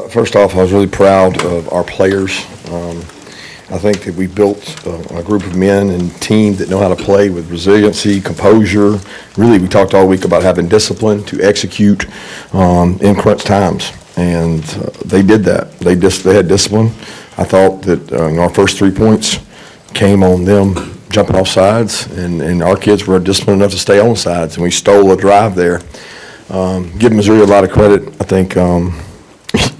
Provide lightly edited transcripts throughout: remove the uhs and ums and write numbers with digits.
First off, I was really proud of our players. I think that we built a group of men and team that know how to play with resiliency, composure. Really, we talked all week about having discipline to execute in crunch times, and they did that. They had discipline. I thought that our first 3 points came on them jumping off sides, and our kids were disciplined enough to stay on sides, and we stole a drive there. Give Missouri a lot of credit. I think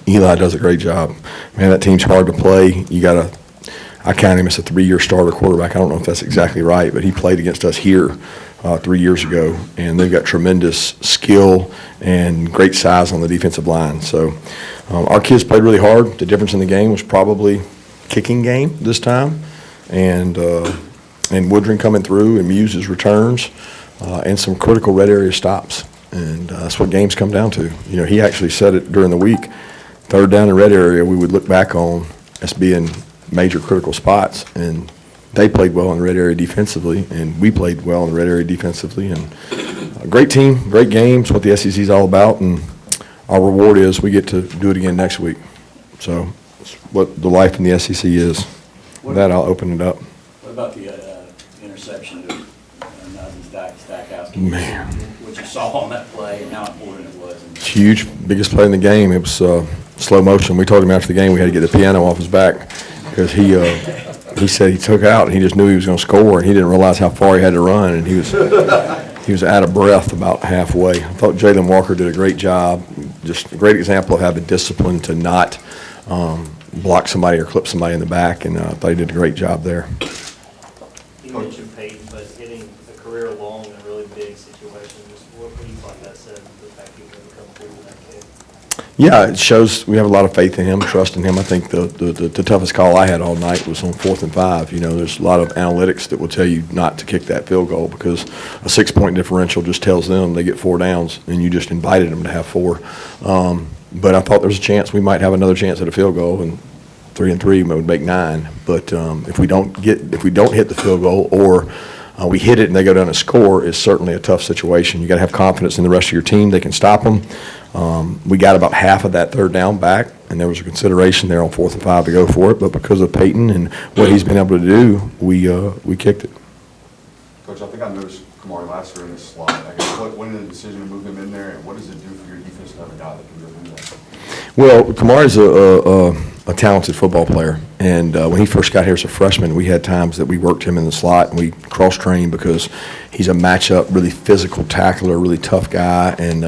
Eli does a great job. Man, that team's hard to play. I count him as a 3-year starter quarterback. I don't know if that's exactly right, but he played against us here 3 years ago, and they've got tremendous skill and great size on the defensive line. So our kids played really hard. The difference in the game was probably kicking game this time, and Woodring coming through and Muse's returns and some critical red area stops. And that's what games come down to. He actually said it during the week. Third down in red area, we would look back on as being major critical spots, and they played well in the red area defensively, and we played well in the red area defensively. And a great team, great games, what the SEC is all about, and our reward is we get to do it again next week. So it's what the life in the SEC is. With that, I'll open it up. What about the interception to Stackhouse? Man. What you saw on that play and how important it was? Huge, biggest play in the game. It was slow motion. We told him after the game we had to get the piano off his back because he said he took out and he just knew he was going to score, and he didn't realize how far he had to run, and he was out of breath about halfway. I thought Jalen Walker did a great job. Just a great example of having discipline to not block somebody or clip somebody in the back, and I thought he did a great job there. You mentioned Peyton, but hitting a career long in a really big situation. Just what do you find that said, the fact he's going to come through in that kid? Yeah, it shows we have a lot of faith in him, trust in him. I think the toughest call I had all night was on 4th and 5. There's a lot of analytics that will tell you not to kick that field goal because a 6-point differential just tells them they get 4 downs, and you just invited them to have 4. But I thought there was a chance we might have another chance at a field goal, and 3 and 3 would make 9. But if we don't hit the field goal or we hit it and they go down and score, it's certainly a tough situation. You got to have confidence in the rest of your team; they can stop them. We got about half of that third down back, and there was a consideration there on 4th and 5 to go for it. But because of Peyton and what he's been able to do, we kicked it. Coach, I think I noticed Kamari last year in this slot. I guess what went into the decision to move him in there, and what does it do for your defense to have a guy that can go do that? Well, Kamari's a talented football player, and when he first got here as a freshman, we had times that we worked him in the slot and we cross-trained because he's a matchup, really physical tackler, really tough guy. And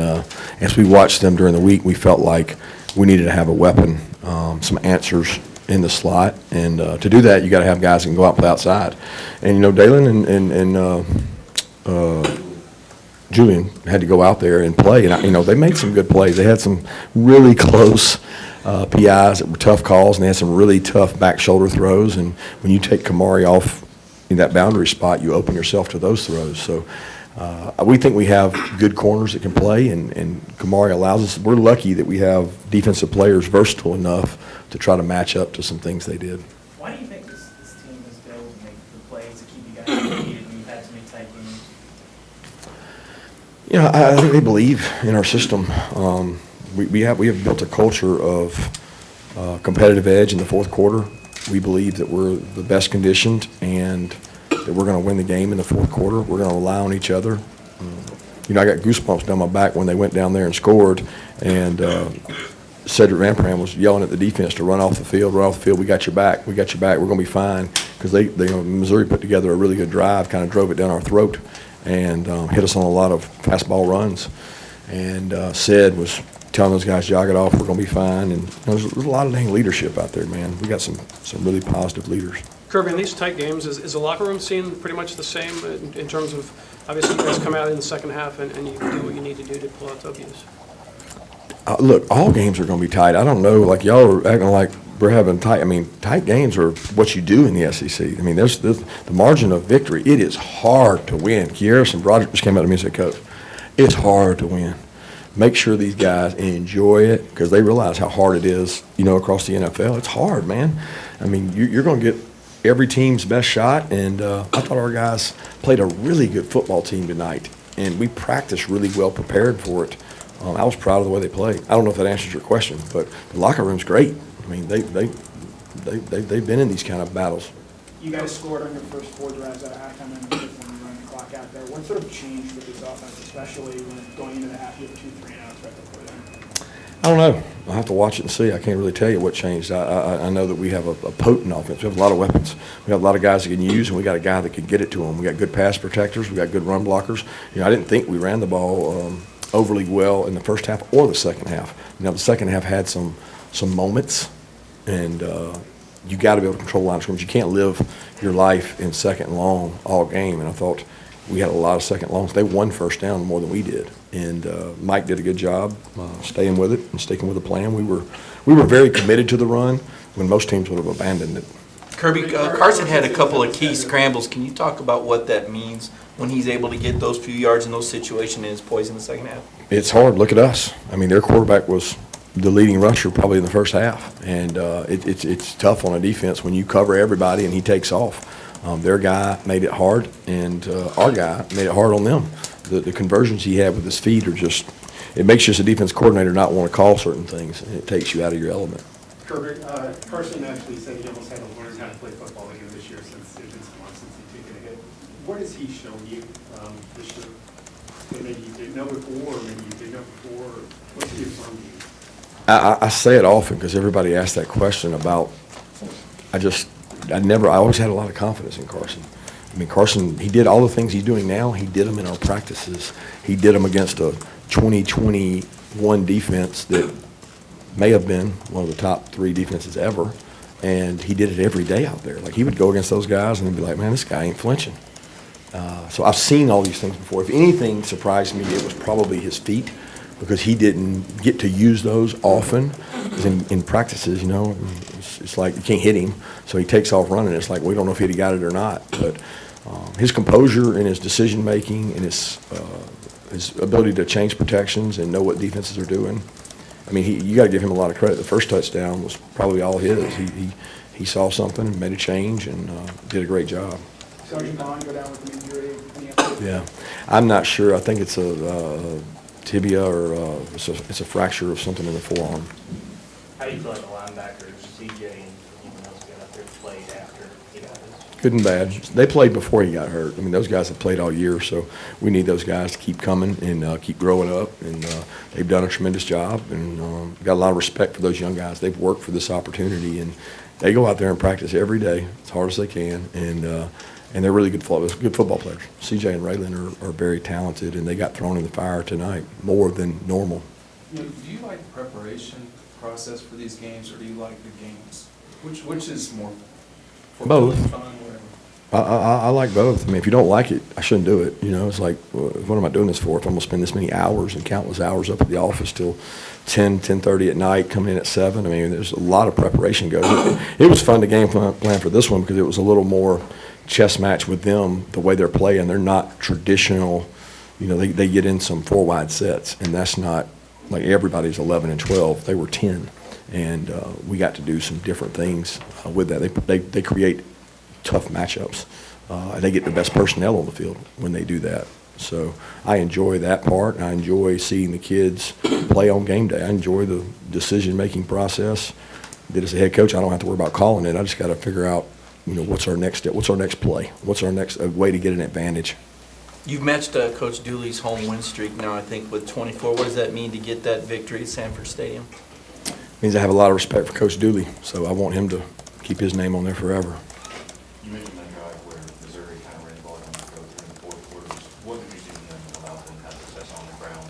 as we watched them during the week, we felt like we needed to have a weapon, some answers in the slot, and to do that, you got to have guys that can go out and play outside. And Dalen and Julian had to go out there and play, and they made some good plays. They had some really close PIs that were tough calls, and they had some really tough back shoulder throws. And when you take Kamari off in that boundary spot, you open yourself to those throws. So we think we have good corners that can play, and Kamari allows us. We're lucky that we have defensive players versatile enough to try to match up to some things they did. Why do you think this team has been able to make the plays to keep you guys undefeated when you've had so many tight games? I think they believe in our system. We have built a culture of competitive edge in the fourth quarter. We believe that we're the best conditioned and that we're going to win the game in the fourth quarter. We're going to rely on each other. I got goosebumps down my back when they went down there and scored, and Cedric Van Pram was yelling at the defense to run off the field. We got your back. We're going to be fine, because Missouri put together a really good drive, kind of drove it down our throat, and hit us on a lot of fast ball runs. And Ced was telling those guys, jog it off, we're going to be fine. And there's a lot of dang leadership out there, man. We got some really positive leaders. Kirby, in these tight games, is the locker room scene pretty much the same in terms of, obviously, you guys come out in the second half and you do what you need to do to pull out W's? Look, all games are going to be tight. I don't know, like y'all are acting like we're having tight games are what you do in the SEC. There's the margin of victory. It is hard to win. Kieris and Broderick just came out to me and said, Coach, it's hard to win. Make sure these guys enjoy it, because they realize how hard it is, across the NFL. It's hard, man. You're going to get every team's best shot, and I thought our guys played a really good football team tonight, and we practiced really well prepared for it. I was proud of the way they played. I don't know if that answers your question, but the locker room's great. I mean, they've been in these kind of battles. You guys scored on your first 4 drives at halftime and the fifth one, you run the clock out there. What sort of changed with this offense, especially when going into the half, you have 2 3-and-outs right before then? I don't know. I'll have to watch it and see. I can't really tell you what changed. I know that we have a potent offense. We have a lot of weapons. We have a lot of guys that can use, and we got a guy that can get it to them. We got good pass protectors. We got good run blockers. You know, I didn't think we ran the ball overly well in the first half or the second half. You know, the second half had some moments, and you got to be able to control line of scrimmage. You can't live your life in second and long all game, and I thought we had a lot of second longs. They won first down more than we did, and Mike did a good job staying with it and sticking with the plan. We were very committed to the run when most teams would have abandoned it. Kirby, Carson had a couple of key scrambles. Can you talk about what that means when he's able to get those few yards in those situations and is poised in the second half? It's hard. Look at us. I mean, their quarterback was the leading rusher probably in the first half, and it's tough on a defense when you cover everybody and he takes off. Their guy made it hard, and our guy made it hard on them. The conversions he had with his feet are just – it makes you as a defense coordinator not want to call certain things, and it takes you out of your element. Kirby, Carson actually said he almost had to learn how to play football again this year since it's been so long since he took it. What has he shown you this year that maybe you didn't know before, or maybe you did know before? Or what's he affirmed you? I say it often because everybody asks that question about – I always had a lot of confidence in Carson. I mean, Carson, he did all the things he's doing now. He did them in our practices. He did them against a 2021 defense that may have been one of the top 3 defenses ever, and he did it every day out there. Like, he would go against those guys and he'd be like, man, this guy ain't flinching. So I've seen all these things before. If anything surprised me, it was probably his feet, because he didn't get to use those often. In practices, you know, it's like you can't hit him, so he takes off running. It's like we don't know if he'd have got it or not. But his composure and his decision-making and his ability to change protections and know what defenses are doing, I mean, you got to give him a lot of credit. The first touchdown was probably all his. He saw something and made a change and did a great job. Sergeant Bond go down with an injury. Any updates? Yeah, I'm not sure. I think it's a tibia or it's a fracture of something in the forearm. How do you feel like the linebackers, CJ and anyone else got out there played after he got his? Good and bad. They played before he got hurt. I mean, those guys have played all year, so we need those guys to keep coming and keep growing up. And they've done a tremendous job, and got a lot of respect for those young guys. They've worked for this opportunity, and they go out there and practice every day as hard as they can. And they're really good football players. CJ and Raylan are very talented, and they got thrown in the fire tonight more than normal. Do you like the preparation process for these games, or do you like the games? Which is more fulfilling, Both. fun, whatever? I like both. I mean, if you don't like it, I shouldn't do it. You know, it's like, what am I doing this for? If I'm going to spend this many hours and countless hours up at the office till 10:30 at night, coming in at 7. I mean, there's a lot of preparation goes. It was fun to game plan for this one because it was a little more chess match with them, the way they're playing. They're not traditional, you know, they get in some 4 wide sets, and that's not, like, everybody's 11 and 12. They were 10, and we got to do some different things with that. They create tough matchups. They get the best personnel on the field when they do that. So I enjoy that part, and I enjoy seeing the kids play on game day. I enjoy the decision-making process. That as a head coach, I don't have to worry about calling it. I just got to figure out, you know, what's our next step, what's our next play, what's our next way to get an advantage. You've matched Coach Dooley's home win streak now, I think, with 24. What does that mean to get that victory at Sanford Stadium? It means I have a lot of respect for Coach Dooley, so I want him to keep his name on there forever. You mentioned that drive where Missouri kind of ran the ball down the field in the fourth quarter. What did you see them allow them to have success on the ground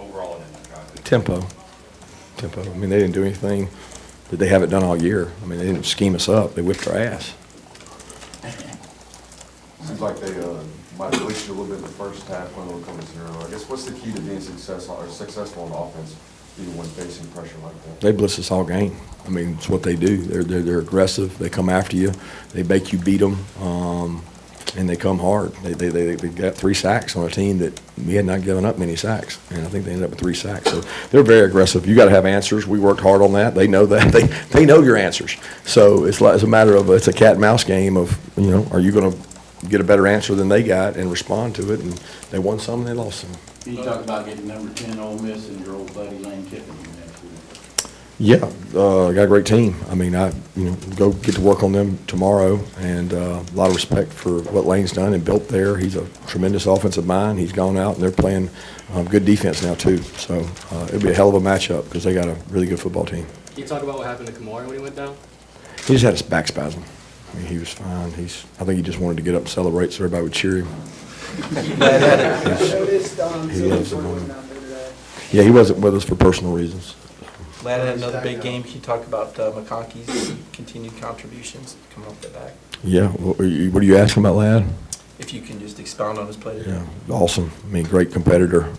overall in that drive? Tempo. I mean, they didn't do anything that they haven't done all year. I mean, they didn't scheme us up. They whipped our ass. Seems like they might have glitched you a little bit in the first half when they were coming 0. I guess what's the key to being successful on offense, even when facing pressure like that? They blitz us all game. I mean, it's what they do. They're aggressive. They come after you. They make you beat them, and they come hard. They got 3 sacks on a team that we had not given up many sacks, and I think they ended up with 3 sacks. So they're very aggressive. You got to have answers. We worked hard on that. They know that. They know your answers. So it's a matter of it's a cat and mouse game of, you know, are you going to get a better answer than they got and respond to it? And they won some and they lost some. Can you talk about getting number 10 Ole Miss and your old buddy Lane Kiffin next week? Yeah, got a great team. I mean, go get to work on them tomorrow, and a lot of respect for what Lane's done and built there. He's a tremendous offensive mind. He's gone out, and they're playing good defense now, too. So it'll be a hell of a matchup because they got a really good football team. Can you talk about what happened to Kamara when he went down? He just had a back spasm. I mean, he was fine. I think he just wanted to get up and celebrate so everybody would cheer him. I noticed, He Sam loves the Ford moment. wasn't out there today. Yeah, he wasn't with us for personal reasons. Lad had another big game. Can you talk about McConkey's continued contributions coming off the back? Yeah, what are you asking about, Lad? If you can just expound on his play today. Yeah, awesome. I mean, great competitor.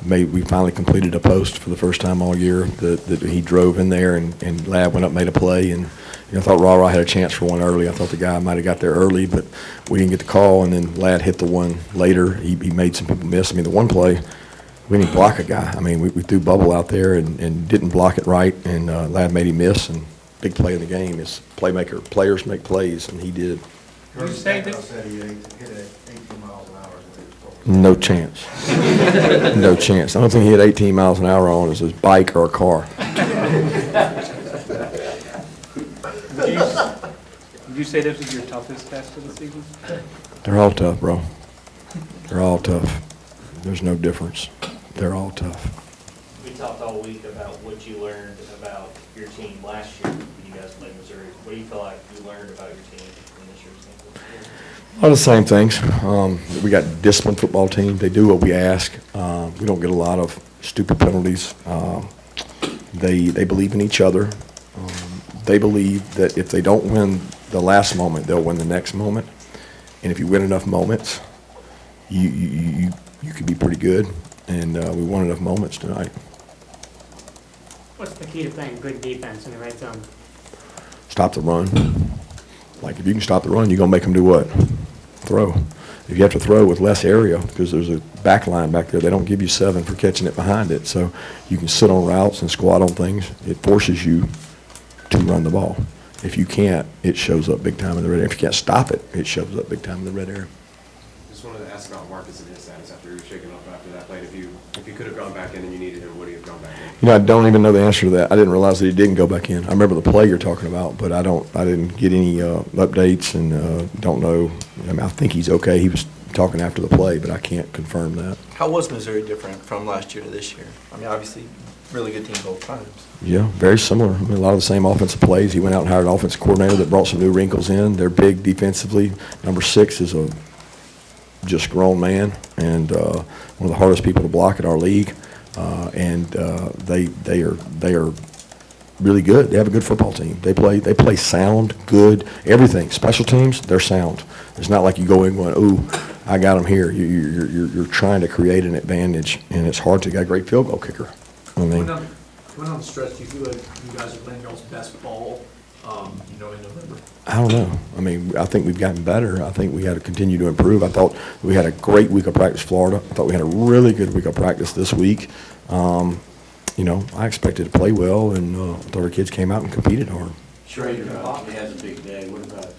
We finally completed a post for the first time all year that he drove in there, and Lad went up and made a play. And I thought Rah had a chance for one early. I thought the guy might have got there early, but we didn't get the call. And then Lad hit the one later. He made some people miss. I mean, the one play, we didn't block a guy. I mean, we threw Bubble out there and didn't block it right, and Lad made him miss. And big play in the game is playmaker. Players make plays, and he did. You say this? said he hit it 18 miles an hour. No chance. No chance. I don't think he had 18 miles an hour on his bike or a car. Would you say this is your toughest test of the season? They're all tough, bro. They're all tough. There's no difference. They're all tough. We talked all week about what you learned about your team last year when you guys played Missouri. What do you feel like you learned about your team from this year's team? A lot of the same things. We got a disciplined football team. They do what we ask. We don't get a lot of stupid penalties. They believe in each other. They believe that if they don't win the last moment, they'll win the next moment. And if you win enough moments, you could be pretty good. And we won enough moments tonight. What's the key to playing good defense in the red zone? Stop the run. Like, if you can stop the run, you're going to make them do what? Throw. If you have to throw with less area, because there's a back line back there, they don't give you 7 for catching it behind it. So you can sit on routes and squat on things. It forces you to run the ball. If you can't, it shows up big time in the red area. If you can't stop it, it shows up big time in the red area. Just wanted to ask about Marcus and his status after he was shaken up after that play. If you could have gone back in and you needed him, would he have gone back in? I don't even know the answer to that. I didn't realize that he didn't go back in. I remember the play you're talking about, but I didn't get any updates and don't know. I mean, I think he's okay. He was talking after the play, but I can't confirm that. How was Missouri different from last year to this year? I mean, obviously, really good team both times. Yeah, very similar. I mean, a lot of the same offensive plays. He went out and hired an offensive coordinator that brought some new wrinkles in. They're big defensively. Number 6 is a just grown man and one of the hardest people to block in our league. They are really good. They have a good football team. They play sound, good, everything. Special teams, they're sound. It's not like you go in going, ooh, I got them here. You're trying to create an advantage, and it's hard to get a great field goal kicker. I mean, Coming on the stretch, do you feel like you guys are playing y'all's best ball, in November? I don't know. I mean, I think we've gotten better. I think we got to continue to improve. I thought we had a great week of practice, Florida. I thought we had a really good week of practice this week. I expected to play well, and I thought our kids came out and competed hard. Schrader obviously has a big day. What about,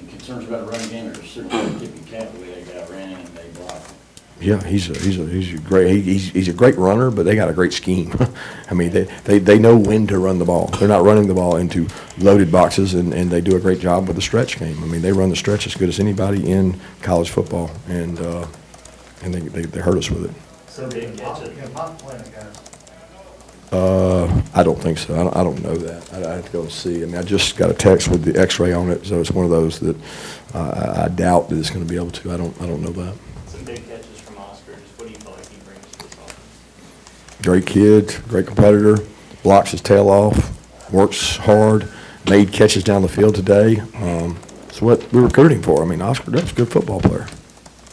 concerns about a running game or certainly tipping cap the way they got ran and they blocked? Yeah, he's a great runner, but they got a great scheme. I mean, they know when to run the ball. They're not running the ball into loaded boxes, and they do a great job with the stretch game. I mean, they run the stretch as good as anybody in college football, and they hurt us with it. So big catches. I don't think so. I don't know that. I have to go and see. I mean, I just got a text with the X-ray on it, so it's one of those that I doubt that it's going to be able to. I don't know that. Some big catches from Oscar. Just what do you feel like he brings to this offense? Great kid, great competitor, blocks his tail off, works hard, made catches down the field today. It's what we recruited him for. I mean, Oscar Duff's a good football player.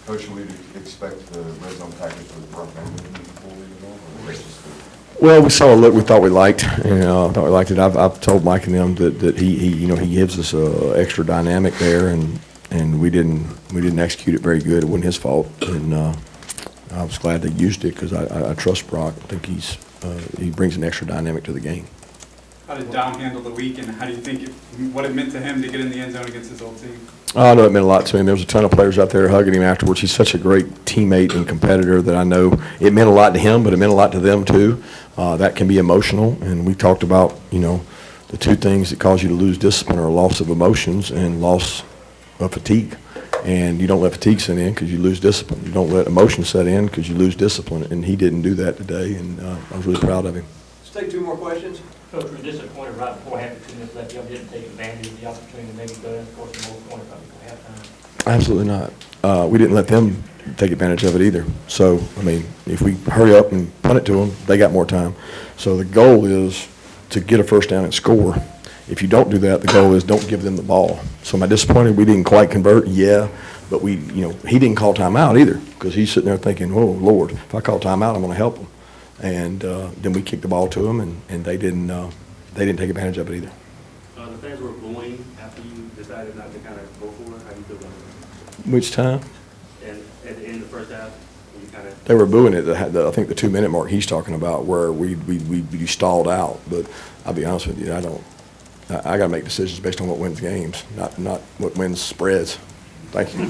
Coach, should we expect the red zone package for the front end to be fully developed, or is this the? Well, we saw a look we thought we liked, and thought we liked it. I've told Mike and them that he gives us a extra dynamic there, and we didn't execute it very good. It wasn't his fault, and I was glad they used it because I trust Brock. I think he brings an extra dynamic to the game. How did Dom handle the week, and how do you think, what it meant to him to get in the end zone against his old team? I know it meant a lot to him. There was a ton of players out there hugging him afterwards. He's such a great teammate and competitor that I know it meant a lot to him, but it meant a lot to them too. That can be emotional, and we talked about, you know, the two things that cause you to lose discipline are loss of emotions and loss of fatigue. And you don't let fatigue set in because you lose discipline. You don't let emotion set in because you lose discipline, and he didn't do that today, and I was really proud of him. Let's take two more questions. Coach, we're disappointed right before half the 2 minutes left, y'all didn't take advantage of the opportunity to maybe go and score some more points right before halftime. Absolutely not. We didn't let them take advantage of it either. So, I mean, if we hurry up and punt it to them, they got more time. So the goal is to get a first down and score. If you don't do that, the goal is don't give them the ball. So am I disappointed we didn't quite convert? Yeah. But we, you know, he didn't call timeout either because he's sitting there thinking, oh, Lord, if I call timeout, I'm going to help them. And then we kicked the ball to them, and they didn't take advantage of it either. The fans were booing after you decided not to kind of go for it. How do you feel about that? Which time? And at the end of the first half, you kind of. They were booing it. I think the 2-minute mark he's talking about where we stalled out. But I'll be honest with you, I got to make decisions based on what wins games, not what wins spreads. Thank you.